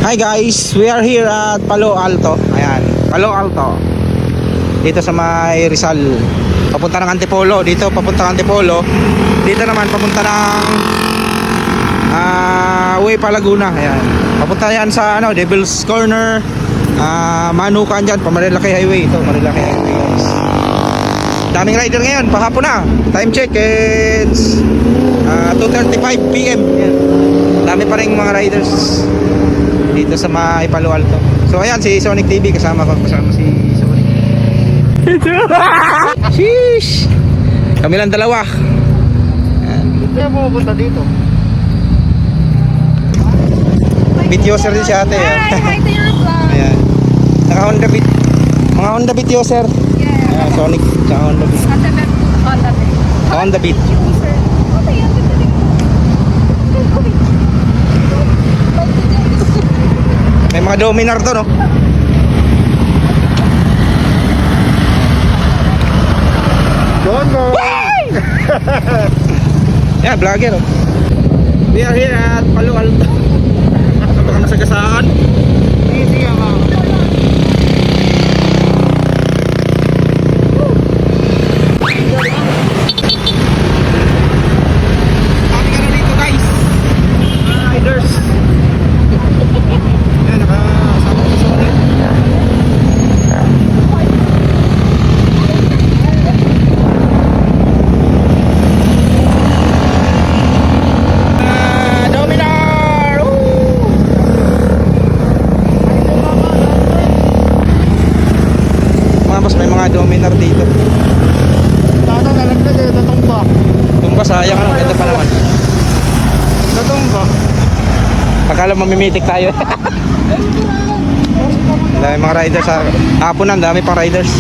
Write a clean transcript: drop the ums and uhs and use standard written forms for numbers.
Hi guys, we are here at Palo Alto. Ayan, Palo Alto. Dito sa may Rizal. Papunta ng Antipolo. Dito papunta ng Antipolo. Dito naman papunta ng Way pa Laguna. Ayan. Papunta yan sa Devil's Corner. Manukan dyan, Marilaki Highway. Ito, Marilaki Highway guys. Daming rider ngayon, pahapon na. Time check, it's 2:35 PM. Ayan. Dami pa rin mga riders dito sa may Palo Alto. So ayan, si Sonic TV kasama si Sonic. Sheesh! Kami lang dalawa. Kaya pupunta dito. Bityoser din si ate. Hi to your vlog. Ayan. Naka Honda Beat. Mga Honda Beat user. Yeah. Ayan, Sonic sa Honda Beat. Honda Beat. Honda Beat. Honda Beat. User. Okay, yan. May mga Dominar to, no? Doon mo! Yeah, vlogger, oh. We are here at Palo Alto. Baka masagasaan. Easy ako. Kami ka na dito, guys. Riders. Ayan, nakasama ko sa Sonic. Dominar! Woo! Mga boss, may mga Dominar dito. Tata nalagdag eh, tatumba. Tumba, sayang, ano, ganda pa naman. Tatumba. Akala mamimitik tayo. Dami mga riders sa hapunan, dami pang riders.